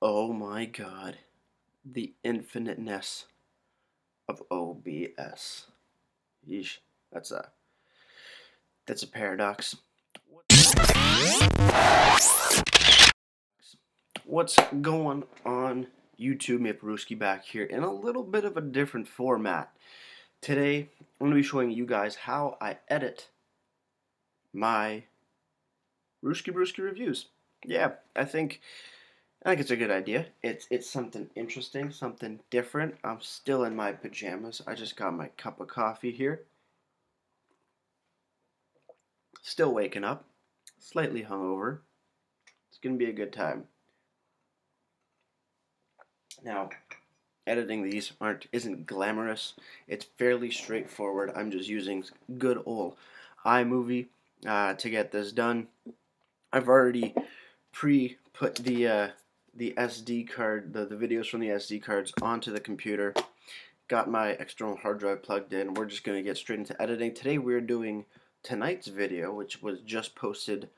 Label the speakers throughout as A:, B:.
A: Oh my god, the infiniteness of OBS. Yeesh, that's a that's a paradox. What's going on YouTube? Ruski back here in a little bit of a different format. Today, I'm going to be showing you guys how I edit my Ruski Brewski Reviews. Yeah, I think it's a good idea. It's something interesting, something different. I'm still in my pajamas. I just got my cup of coffee here. Still waking up, slightly hungover. It's gonna be a good time. Now, editing these isn't glamorous. It's fairly straightforward. I'm just using good old iMovie to get this done. I've already pre-put the SD card, the videos from the SD cards onto the computer. Got my external hard drive plugged in. We're just gonna get straight into editing. Today we're doing tonight's video, which was just posted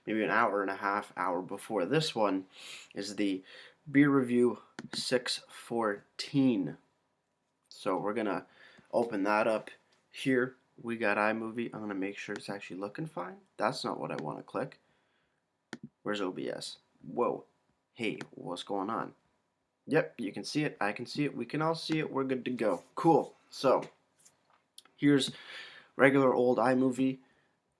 A: maybe an hour and a half hour before this one, is the beer review 614. So we're gonna open that up here. We got iMovie. I'm gonna make sure it's actually looking fine. That's not what I want to click. Where's OBS? Whoa. Hey, what's going on? Yep, you can see it. I can see it. We can all see it. We're good to go. Cool. So here's regular old iMovie.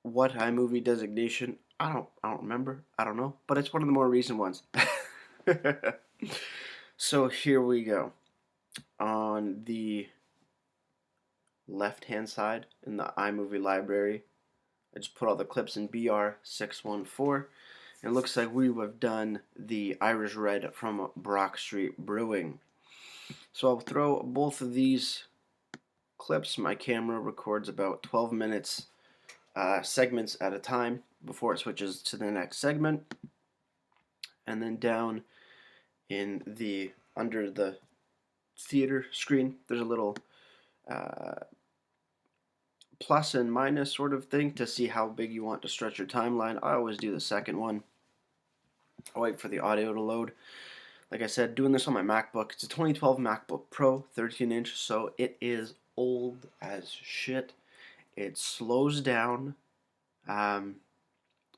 A: What iMovie designation? I don't remember. I don't know. But it's one of the more recent ones. So here we go. On the left-hand side in the iMovie library, I just put all the clips in BR614. It looks like we have done the Irish Red from Brock Street Brewing. So I'll throw both of these clips. My camera records about 12 minutes segments at a time before it switches to the next segment. And then down in the under the theater screen, there's a little plus and minus sort of thing to see how big you want to stretch your timeline. I always do the second one. I'll wait for the audio to load. Like I said, doing this on my MacBook. It's a 2012 MacBook Pro, 13-inch, so it is old as shit. It slows down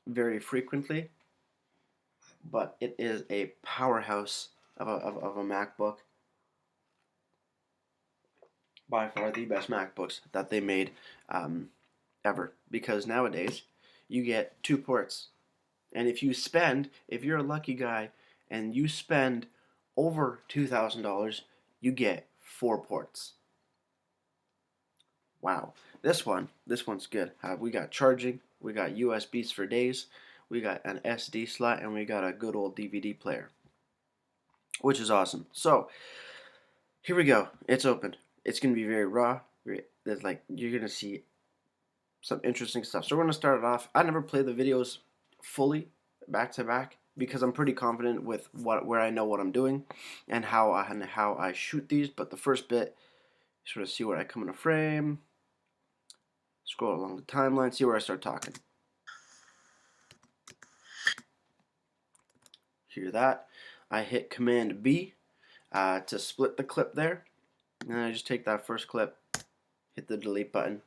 A: very frequently, but it is a powerhouse of a MacBook. By far the best MacBooks that they made ever. Because nowadays, you get 2 ports. And if you're a lucky guy, and you spend over $2,000, you get 4 ports. Wow. This one's good. We got charging, we got USBs for days, we got an SD slot, and we got a good old DVD player, which is awesome. So here we go. It's open. It's gonna be very raw. There's you're gonna see some interesting stuff. So we're gonna start it off. I never play the videos fully back to back because I'm pretty confident with where I know what I'm doing and how I shoot these. But the first bit, sort of see where I come in a frame. Scroll along the timeline, see where I start talking. Hear that? I hit Command B to split the clip there. And then I just take that first clip, hit the delete button.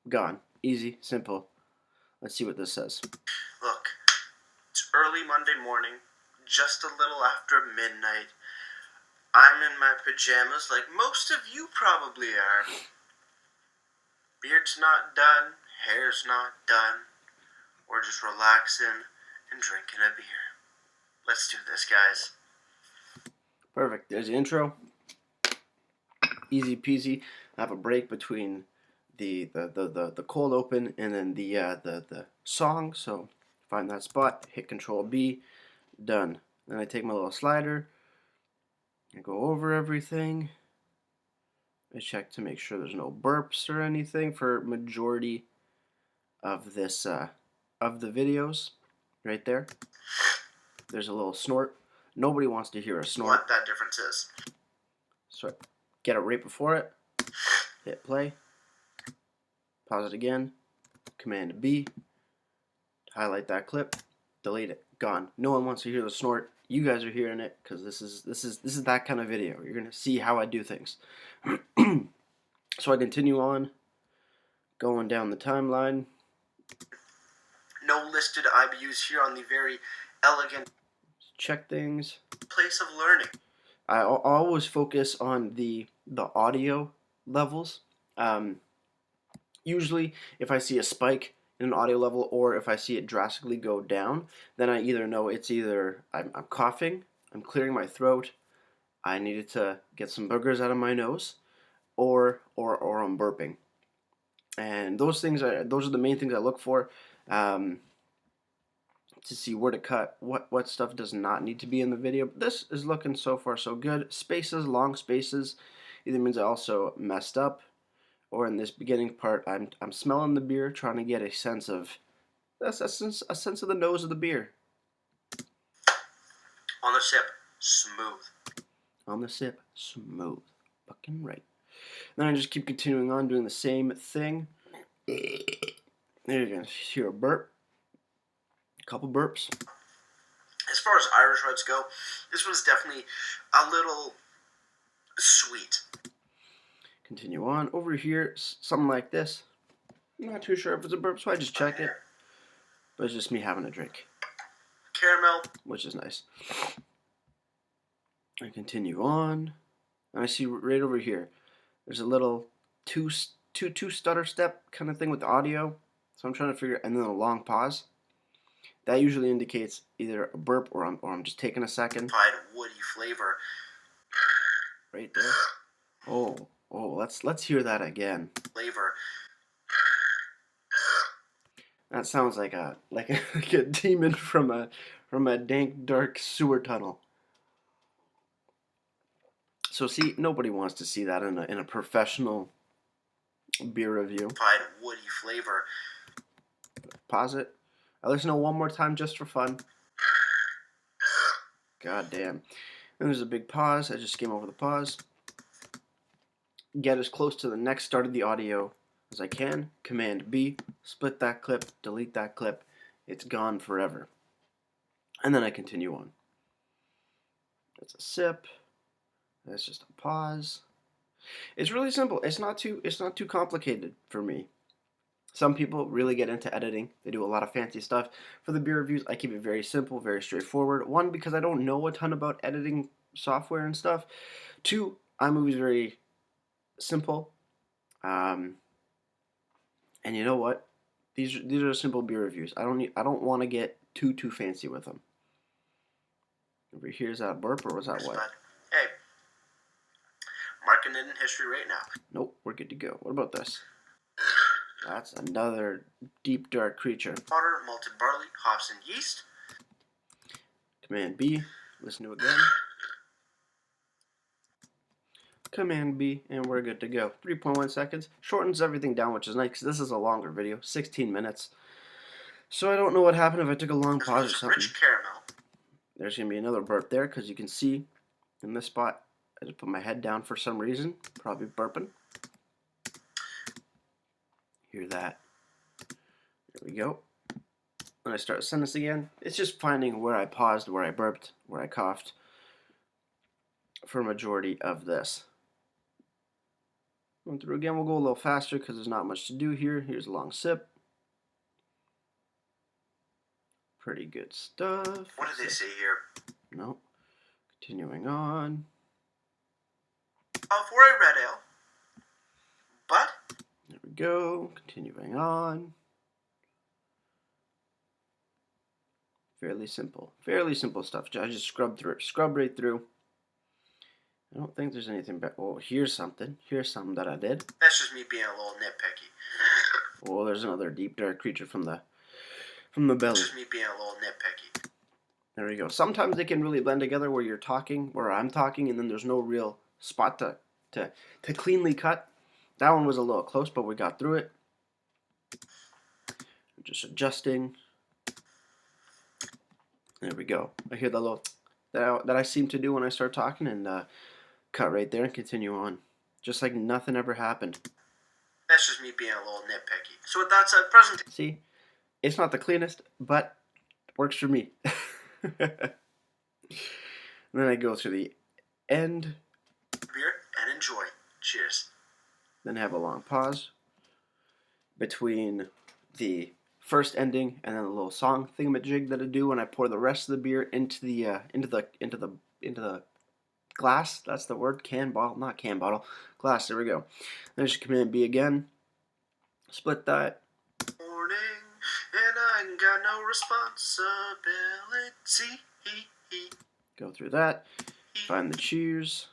A: Gone. Easy, simple. Let's see what this says. Look, it's early Monday morning, just a little after midnight. I'm in my pajamas like most of you probably are. Beard's not done, hair's not done. We're just relaxing and drinking a beer. Let's do this, guys. Perfect. There's the intro. Easy peasy. I have a break between the cold open and then the song. So find that spot, hit Control B, done. Then I take my little slider, I go over everything. I check to make sure there's no burps or anything for majority of this of the videos. Right there. There's a little snort. Nobody wants to hear a snort. What that difference is. So get it right before it. Hit play. Pause it again. Command B. Highlight that clip. Delete it. gone. No one wants to hear the snort. You guys are hearing it because this is that kind of video. You're gonna see how I do things. So I continue on, going down the timeline. No listed IBUs here on the very elegant check things. Place of learning. I always focus on the audio levels. Usually, if I see a spike in an audio level or if I see it drastically go down, then I either know it's either I'm coughing, I'm clearing my throat, I needed to get some boogers out of my nose, or I'm burping. And those are the main things I look for. To see where to cut, what stuff does not need to be in the video. But this is looking so far so good. Spaces, long spaces, either means I also messed up, or in this beginning part, I'm smelling the beer, trying to get a sense of a sense of the nose of the beer. On the sip, smooth. On the sip, smooth. Fucking right. Then I just keep continuing on doing the same thing. There you go. Hear a burp. A couple burps. As far as Irish Reds go, this one's definitely a little sweet. Continue on. Over here, something like this. I'm not too sure if it's a burp, so I just check it. But it's just me having a drink. Caramel. Which is nice. I continue on. And I see right over here, there's a little two stutter step kind of thing with the audio. So I'm trying to figure, and then a long pause. That usually indicates either a burp or I'm just taking a second. Woody flavor. Right there. Oh, let's hear that again. Flavor. That sounds like a demon from a dank dark sewer tunnel. So see, nobody wants to see that in a professional beer review. Woody flavor. Pause it. I listen to it one more time just for fun. God damn. And there's a big pause. I just skim over the pause. Get as close to the next start of the audio as I can. Command B. Split that clip. Delete that clip. It's gone forever. And then I continue on. That's a sip. That's just a pause. It's really simple. It's not too complicated for me. Some people really get into editing. They do a lot of fancy stuff. For the beer reviews, I keep it very simple, very straightforward. One, because I don't know a ton about editing software and stuff. Two, iMovie is very simple. And you know what? These are simple beer reviews. I don't want to get too fancy with them. Over here, is that a burp or was that what? Hey, marking it in history right now. Nope, we're good to go. What about this? That's another deep, dark creature. Water, malted barley, hops, and yeast. Command B. Listen to it again. Command B, and we're good to go. 3.1 seconds. Shortens everything down, which is nice, because this is a longer video. 16 minutes. So I don't know what happened if I took a long pause or something. Rich caramel. There's going to be another burp there, because you can see in this spot, I just put my head down for some reason. Probably burping. Hear that. There we go. When I start the sentence again, it's just finding where I paused, where I burped, where I coughed for a majority of this. Going through again, we'll go a little faster because there's not much to do here. Here's a long sip. Pretty good stuff. What did they say here? No. Continuing on. For a red ale. But there we go. Continuing on. Fairly simple stuff. I just scrub right through. I don't think there's anything back. Oh, here's something that I did. That's just me being a little nitpicky. Oh, there's another deep dark creature from the belly. That's just me being a little nitpicky. There we go. Sometimes they can really blend together where you're talking, where I'm talking, and then there's no real spot to cleanly cut. That one was a little close, but we got through it. I'm just adjusting. There we go. I hear the little that I seem to do when I start talking, and cut right there and continue on, just like nothing ever happened. That's just me being a little nitpicky. So with that said, see, it's not the cleanest, but Works for me. And then I go through the end. Beer and enjoy. Cheers. Then have a long pause between the first ending and then a little song thingamajig that I do when I pour the rest of the beer into the glass. That's the word. Can bottle, not can bottle. Glass. There we go. Then just come in and be again. Split that. Morning, and I got no responsibility. Go through that. Find the cheers.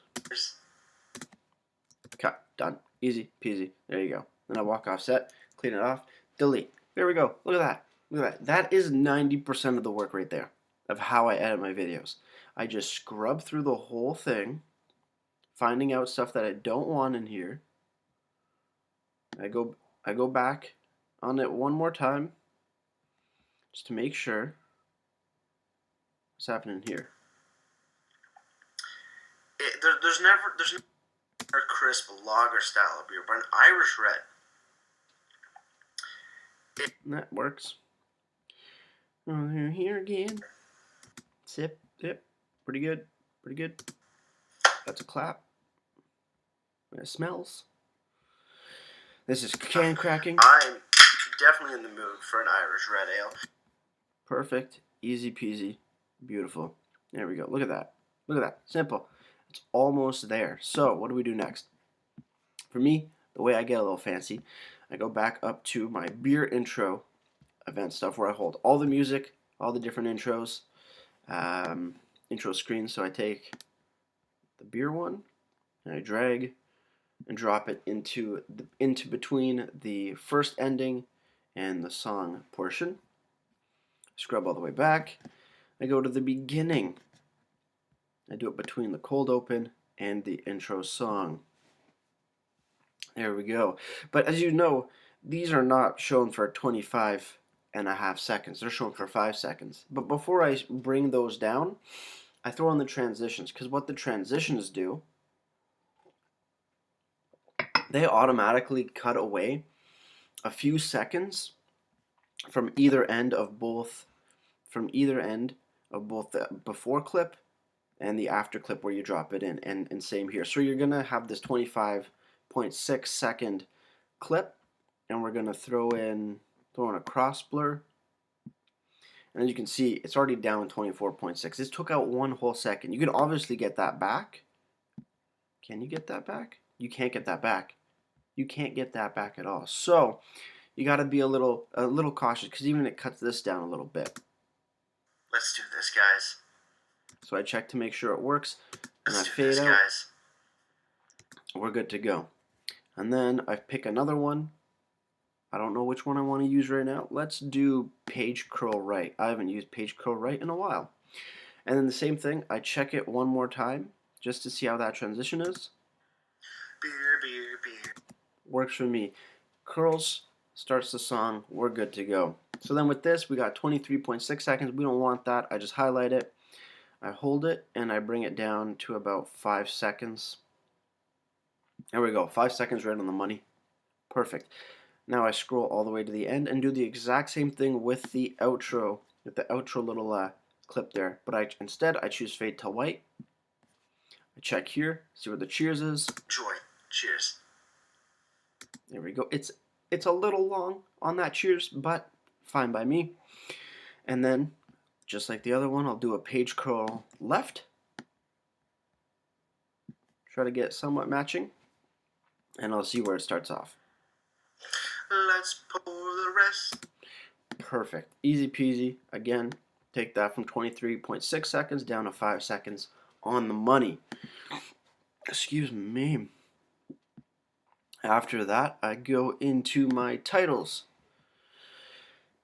A: Cut. Done. Easy peasy. There you go. Then I walk off set, clean it off, delete. There we go. Look at that. Look at that. That is 90% of the work right there of how I edit my videos. I just scrub through the whole thing, finding out stuff that I don't want in here. I go back on it one more time just to make sure what's happening here. There's never a crisp lager style of beer, but an Irish red. That works. Here again. Sip. Pretty good. Pretty good. That's a clap. It smells. This is can cracking. I'm definitely in the mood for an Irish red ale. Perfect. Easy peasy. Beautiful. There we go. Look at that. Look at that. Simple. It's almost there. So, what do we do next? For me, the way I get a little fancy, I go back up to my beer intro event stuff where I hold all the music, all the different intros, intro screens. So I take the beer one and I drag and drop it into between the first ending and the song portion. Scrub all the way back. I go to the beginning. I do it between the cold open and the intro song. There we go. But as you know, these are not shown for 25.5 seconds. They're shown for 5 seconds. But before I bring those down, I throw in the transitions, because what the transitions do, they automatically cut away a few seconds from either end of both the before clip and the after clip where you drop it in, and same here. So you're gonna have this 25.6 second clip, and we're gonna throw in a cross blur, and as you can see, it's already down 24.6. This took out one whole second. You can obviously get that back. Can you get that back? You can't get that back. You can't get that back at all. So you got to be a little cautious, because even it cuts this down a little bit. Let's do this, guys. So I check to make sure it works, and I fade out. Guys. We're good to go. And then I pick another one. I don't know which one I want to use right now. Let's do page curl right. I haven't used page curl right in a while. And then the same thing, I check it one more time just to see how that transition is. Beer. Works for me. Curls, starts the song, we're good to go. So then with this, we got 23.6 seconds. We don't want that. I just highlight it. I hold it, and I bring it down to about 5 seconds. There we go. 5 seconds right on the money. Perfect. Now I scroll all the way to the end and do the exact same thing with the outro, little clip there. But instead I choose fade to white. I check here, see where the cheers is. Enjoy. Cheers. There we go. It's a little long on that cheers, but fine by me. And then, just like the other one, I'll do a page curl left. Try to get somewhat matching. And I'll see where it starts off. Let's pour the rest. Perfect. Easy peasy. Again, take that from 23.6 seconds down to 5 seconds on the money. Excuse me. After that, I go into my titles.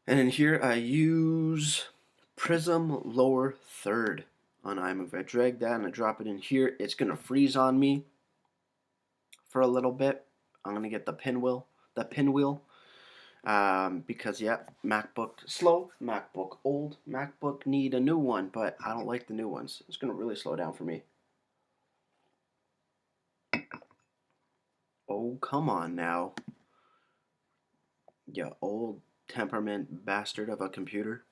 A: And in here, I use Prism Lower Third on iMovie. I drag that and I drop it in here. It's going to freeze on me for a little bit. I'm going to get the pinwheel. Because, yeah, MacBook slow, MacBook old, MacBook need a new one, but I don't like the new ones. It's going to really slow down for me. Oh, come on now. You old temperament bastard of a computer.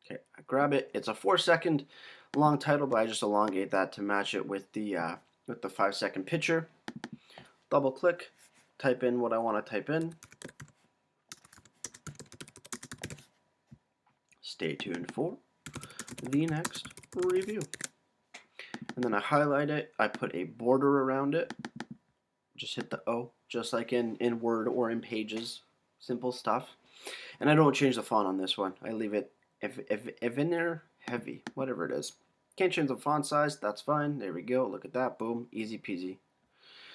A: Okay, I grab it. It's a 4-second long title, but I just elongate that to match it with the 5-second picture. Double click, type in what I want to type in. Stay tuned for the next review. And then I highlight it. I put a border around it. Just hit the O, just like in Word or in Pages. Simple stuff. And I don't change the font on this one. I leave it Evener heavy, whatever it is. Can't change the font size. That's fine. There we go. Look at that. Boom. Easy peasy.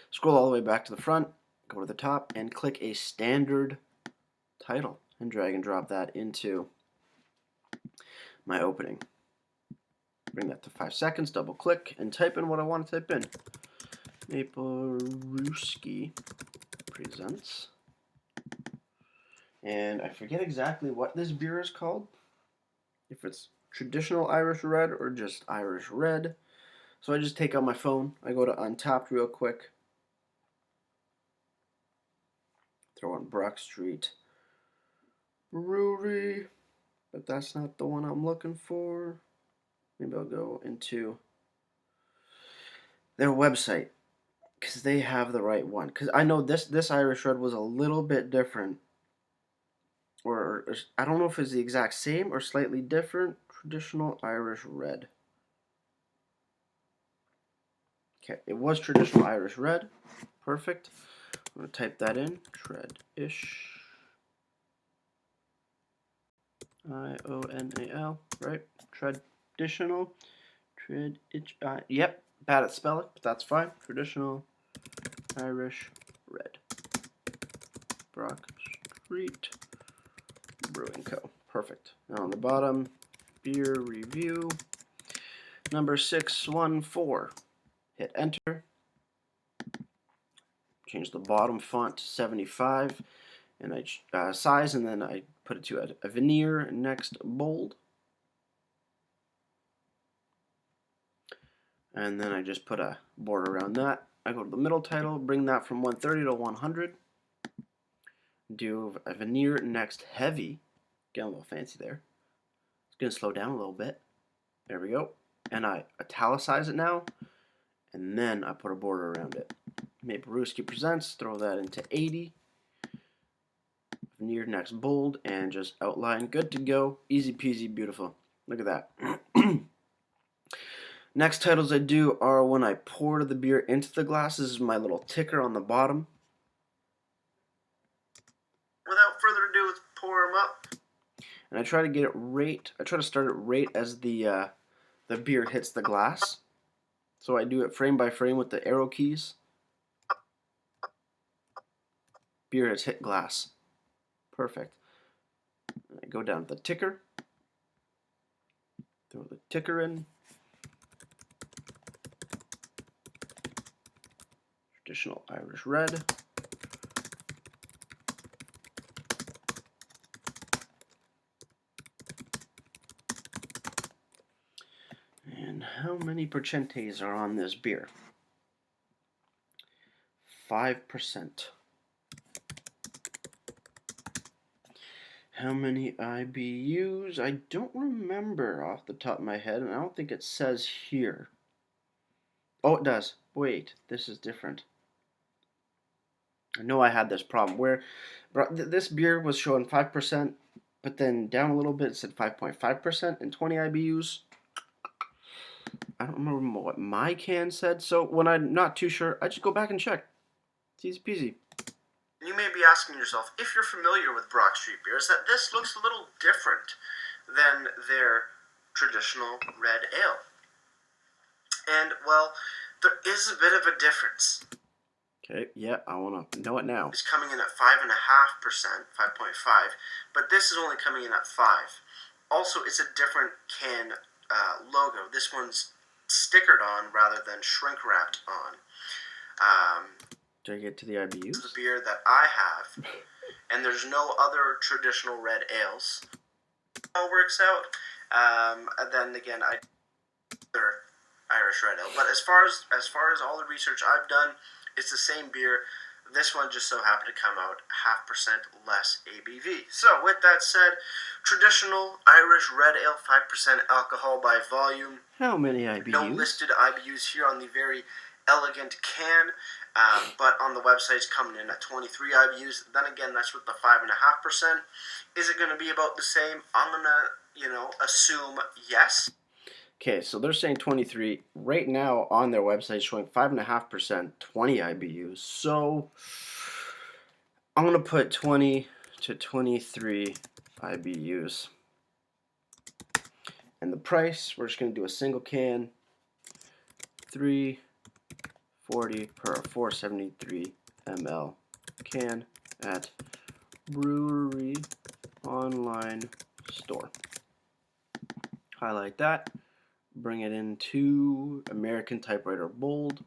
A: Scroll all the way back to the front. Go to the top and click a standard title and drag and drop that into my opening. Bring that to 5 seconds, double click, and type in what I want to type in. Maple Ruski presents. And I forget exactly what this beer is called. If it's traditional Irish red or just Irish red. So I just take out my phone, I go to Untapped real quick. Throw in Brock Street Brewery. But that's not the one I'm looking for. Maybe I'll go into their website, because they have the right one. Because I know this Irish red was a little bit different. Or I don't know if it's the exact same or slightly different. Traditional Irish red. Okay, it was traditional Irish red. Perfect. I'm going to type that in. Tredish. I-O-N-A-L. Right? Traditional. Yep. Bad at spelling, but that's fine. Traditional Irish red. Brock Street Brewing Co. Perfect. Now on the bottom, beer review number 614. Hit enter. Change the bottom font to 75 and I size, and then I put it to a veneer, next bold. And then I just put a border around that. I go to the middle title, bring that from 130 to 100. Do a veneer, next heavy. Get a little fancy there. It's going to slow down a little bit. There we go. And I italicize it now. And then I put a border around it. Maple Ruski presents. Throw that into 80. Veneer, next bold. And just outline. Good to go. Easy peasy, beautiful. Look at that. Next titles I do are when I pour the beer into the glass. This is my little ticker on the bottom. Without further ado, let's pour them up. And I try to get it right. I try to start it right as the beer hits the glass. So I do it frame by frame with the arrow keys. Beer has hit glass. Perfect. And I go down to the ticker. Throw the ticker in. Traditional Irish red. And how many percentages are on this beer? 5%. How many IBUs? I don't remember off the top of my head, and I don't think it says here. Oh, it does. Wait, this is different. I know I had this problem where this beer was showing 5%, but then down a little bit it said 5.5% and 20 IBUs. I don't remember what my can said, so when I'm not too sure, I just go back and check. It's easy peasy. You may be asking yourself, if you're familiar with Brock Street beers, that this looks a little different than their traditional red ale. And, well, there is a bit of a difference. Okay, yeah, I want to know it now. It's coming in at 5.5%, 5.5, but this is only coming in at 5. Also, it's a different can logo. This one's stickered on rather than shrink wrapped on. Do I get to the IBUs? This is the beer that I have, and there's no other traditional red ales. It all works out. And then again, Irish red ale. But as far as all the research I've done, it's the same beer This one just so happened to come out 0.5% less ABV. So with that said, traditional Irish red ale, 5% alcohol by volume.
B: How many IBUs?
A: No listed IBUs here on the very elegant can, but on the website it's coming in at 23 IBUs. Then again, that's with the 5.5%. Is it going to be about the same? I'm going to, assume yes.
B: Okay, so they're saying 23. Right now on their website showing 5.5%, 20 IBUs. So I'm going to put 20 to 23 IBUs. And the price, we're just going to do a single can, $3.40 per 473 ml can at brewery online store. Highlight that. Bring it into American typewriter bold.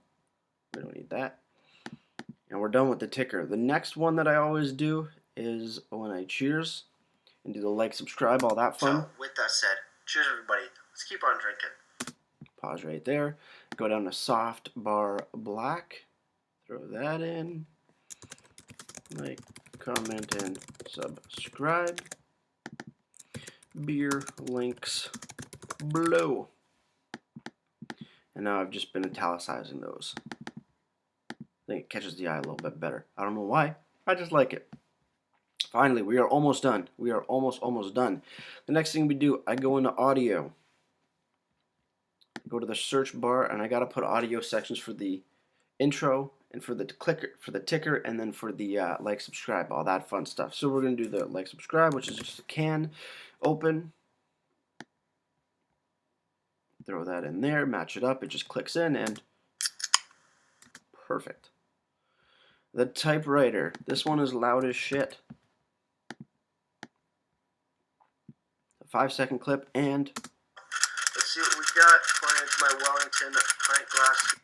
B: We don't need that. And we're done with the ticker. The next one that I always do is when I cheers and do the like, subscribe, all that fun.
A: So, with that said, cheers everybody. Let's keep on drinking.
B: Pause right there. Go down to soft bar black. Throw that in. Like, comment, and subscribe. Beer links below. And now I've just been italicizing those. I think it catches the eye a little bit better. I don't know why. I just like it. Finally, we are almost done. We are almost done. The next thing we do, I go into audio. Go to the search bar, and I gotta put audio sections for the intro and for the clicker, for the ticker, and then for the like, subscribe, all that fun stuff. So we're gonna do the like, subscribe, which is just a can open. Throw that in there, match it up, it just clicks in, and perfect. The typewriter, this one is loud as shit. A 5-second clip, and
A: let's see what we got. Pouring into my Wellington pint glass.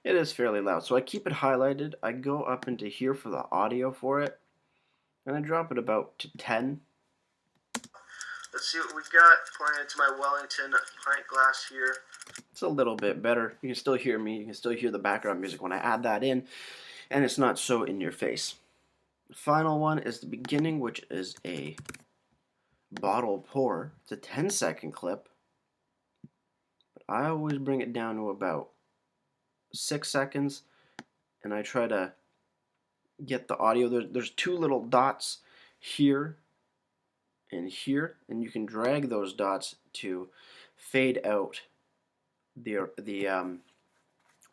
B: It is fairly loud, so I keep it highlighted. I go up into here for the audio for it, and I drop it about to 10.
A: Let's see what we got. Pouring into my Wellington pint glass here.
B: It's a little bit better. You can still hear me. You can still hear the background music when I add that in, and it's not so in your face. The final one is the beginning, which is a bottle pour. It's a 10-second clip, but I always bring it down to about 6 seconds, and I try to get the audio. There's two little dots here and here, and you can drag those dots to fade out the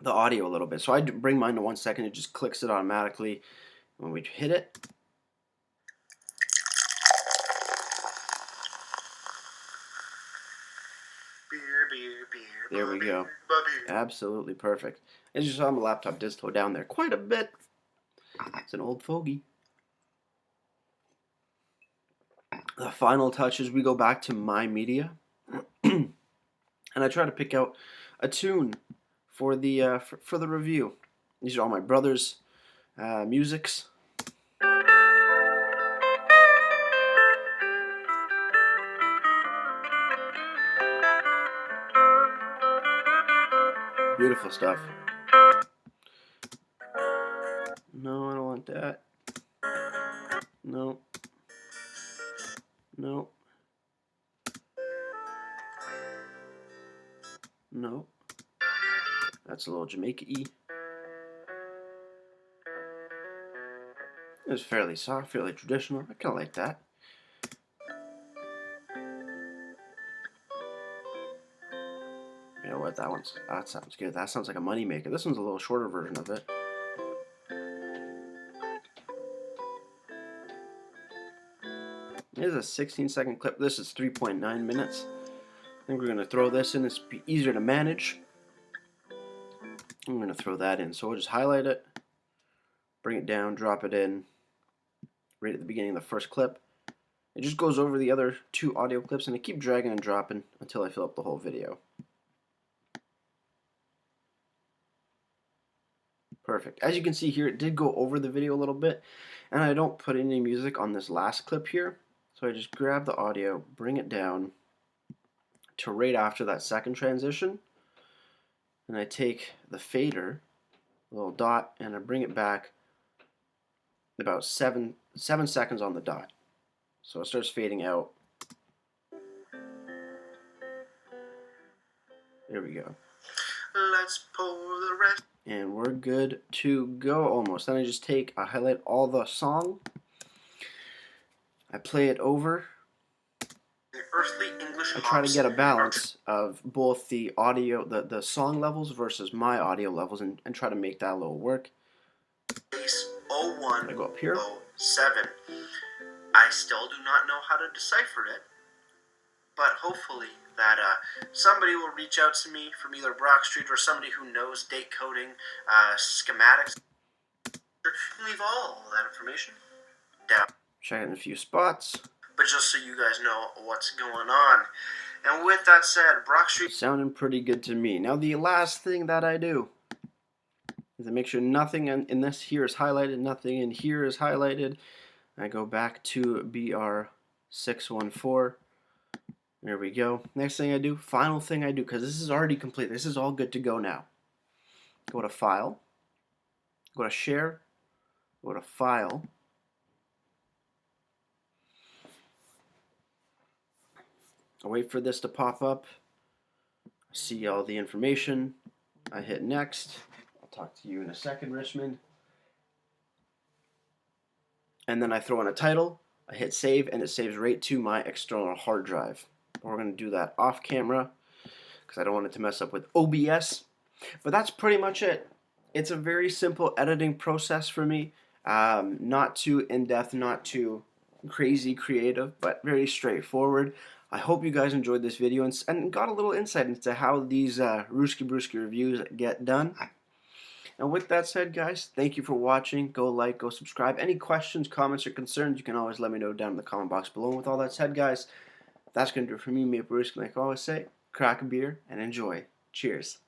B: audio a little bit. So I bring mine to 1 second. It just clicks it automatically. When we hit it, there we go. Absolutely perfect. As you saw, my laptop did slow down there quite a bit. It's an old fogey. The final touch is we go back to my media, and I try to pick out a tune for the review. These are all my brother's musics. Beautiful stuff. No, I don't want that. No. No. No. That's a little Jamaica-y. It's fairly soft, fairly traditional. I kind of like that. You know what? That sounds good. That sounds like a moneymaker. This one's a little shorter version of it. Here's a 16-second clip. This is 3.9 minutes. I think we're going to throw this in. It's easier to manage. I'm going to throw that in. So we'll just highlight it, bring it down, drop it in right at the beginning of the first clip. It just goes over the other two audio clips, and I keep dragging and dropping until I fill up the whole video. Perfect. As you can see here, it did go over the video a little bit, and I don't put any music on this last clip here. So I just grab the audio, bring it down to right after that second transition, and I take the fader, a little dot, and I bring it back about 7 seconds on the dot. So it starts fading out. There we go.
A: Let's pour the rest.
B: And we're good to go almost. Then I highlight all the song. I play it over.
A: The earthly English
B: I try to
A: hops
B: get a balance of both the audio, the song levels versus my audio levels, and try to make that a little work.
A: Base
B: I go up here.
A: 0107. I still do not know how to decipher it, but hopefully that somebody will reach out to me from either Brock Street or somebody who knows date coding, schematics, and leave all that information down.
B: Check it in a few spots.
A: But just so you guys know what's going on. And with that said, Brock Street
B: Sounding pretty good to me. Now the last thing that I do is I make sure nothing in this here is highlighted, nothing in here is highlighted. I go back to BR614. There we go. Next thing I do, final thing I do, because this is already complete. This is all good to go now. Go to File, go to Share, go to File. I wait for this to pop up. See all the information. I hit Next. I'll talk to you in a second, Richmond. And then I throw in a title. I hit Save, and it saves right to my external hard drive. We're going to do that off camera because I don't want it to mess up with OBS. But that's pretty much it. It's a very simple editing process for me. Not too in-depth, not too crazy creative, but very straightforward. I hope you guys enjoyed this video and got a little insight into how these Ruski Brewski reviews get done. And with that said, guys, thank you for watching. Go like, go subscribe. Any questions, comments, or concerns, you can always let me know down in the comment box below. And with all that said, guys, that's going to do it for me, Maple Brewski. Like I always say, crack a beer and enjoy. Cheers.